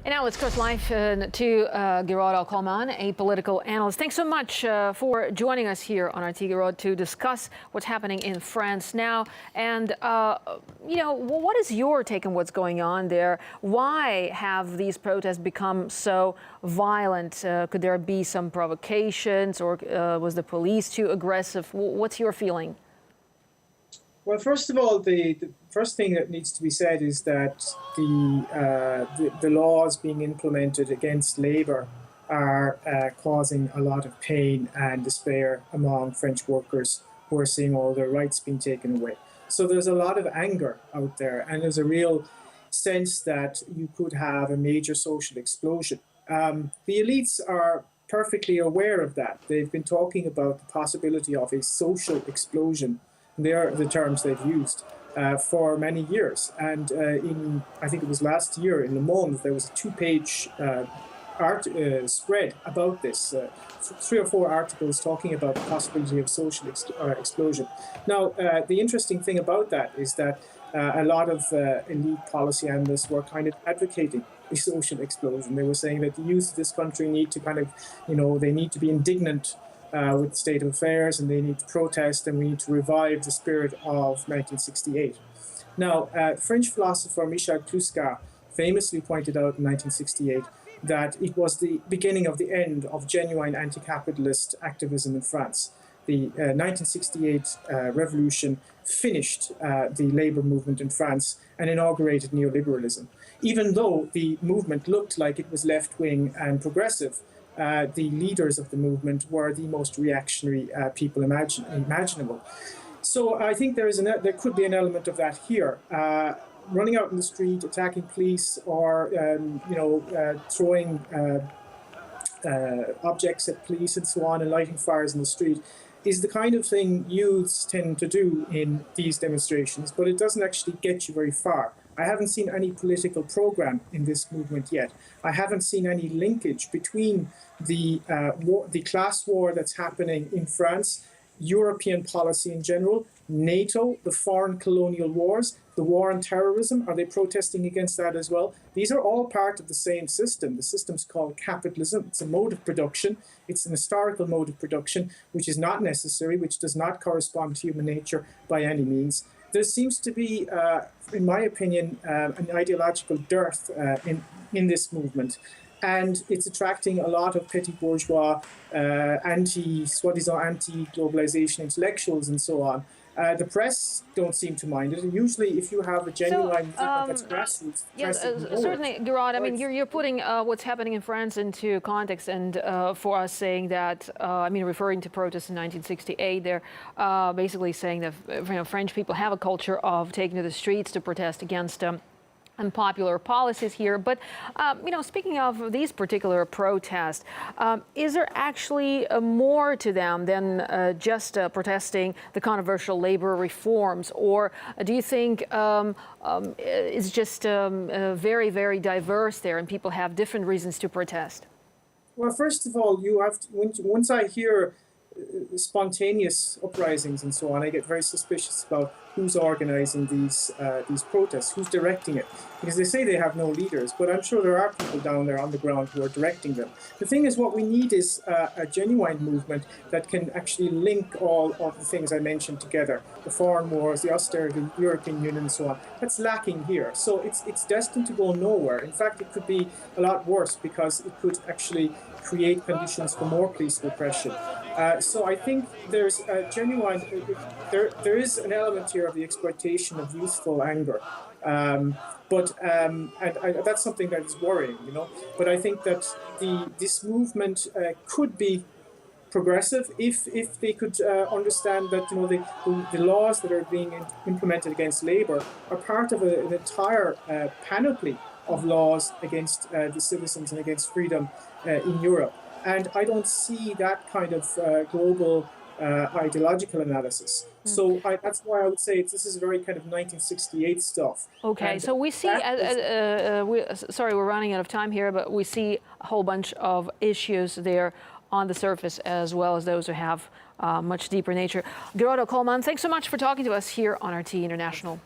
And now let's cross live to Gearóid Ó Colmáin, a political analyst. Thanks so much for joining us here on RT Gearóid to discuss what's happening in France now. And, what is your take on what's going on there? Why have these protests become so violent? Could there be some provocations, or was the police too aggressive? What's your feeling? Well, first of all, the first thing that needs to be said is that the laws being implemented against Labour are causing a lot of pain and despair among French workers who are seeing all their rights being taken away. So there's a lot of anger out there, and there's a real sense that you could have a major social explosion. The elites are perfectly aware of that. They've been talking about the possibility of a social explosion. They're the terms they've used for many years. And I think it was last year in Le Monde, there was a two-page spread about this, 3 or 4 articles talking about the possibility of social explosion. Now, the interesting thing about that is that a lot of elite policy analysts were kind of advocating a social explosion. They were saying that the youth of this country need to they need to be indignant with the state of affairs, and they need to protest, and we need to revive the spirit of 1968. Now, French philosopher Michel Cluscat famously pointed out in 1968 that it was the beginning of the end of genuine anti-capitalist activism in France. The 1968 revolution finished the labor movement in France and inaugurated neoliberalism. Even though the movement looked like it was left-wing and progressive, the leaders of the movement were the most reactionary people imaginable. So I think there could be an element of that here. Running out in the street, attacking police, or throwing objects at police and so on, and lighting fires in the street is the kind of thing youths tend to do in these demonstrations, but it doesn't actually get you very far. I haven't seen any political program in this movement yet. I haven't seen any linkage between the class war that's happening in France, European policy in general, NATO, the foreign colonial wars, the war on terrorism. Are they protesting against that as well? These are all part of the same system. The system's called capitalism. It's a mode of production. It's an historical mode of production, which is not necessary, which does not correspond to human nature by any means. There seems to be, in my opinion, an ideological dearth in this movement. And it's attracting a lot of petty bourgeois, soi-disant anti-globalization intellectuals and so on. The press don't seem to mind it. And usually, if you have a genuine movement that's grassroots, yes, certainly, Gearóid. I mean, you're putting what's happening in France into context, and for us saying that, referring to protests in 1968, they're basically saying that French people have a culture of taking to the streets to protest against unpopular policies here. But, speaking of these particular protests, is there actually more to them than just protesting the controversial labor reforms? Or do you think it's just very, very diverse there and people have different reasons to protest? Well, first of all, you have to, once I hear spontaneous uprisings and so on, I get very suspicious about who's organizing these protests, who's directing it, because they say they have no leaders, but I'm sure there are people down there on the ground who are directing them. The thing is, what we need is a genuine movement that can actually link all of the things I mentioned together: the foreign wars, the austerity, the European Union, and so on. That's lacking here. So it's destined to go nowhere. In fact, it could be a lot worse, because it could actually create conditions for more police repression. So I think there's a genuine, there is an element here of the exploitation of youthful anger. But that's something that is worrying, But I think that this movement could be progressive if they could understand that the laws that are being implemented against Labour are part of an entire panoply of laws against the citizens and against freedom in Europe. And I don't see that kind of global ideological analysis. So that's why I would say this is very kind of 1968 stuff. Okay, so we see, sorry, we're running out of time here, but we see a whole bunch of issues there on the surface, as well as those who have much deeper nature. Gearóid Ó Colmáin, thanks so much for talking to us here on RT International.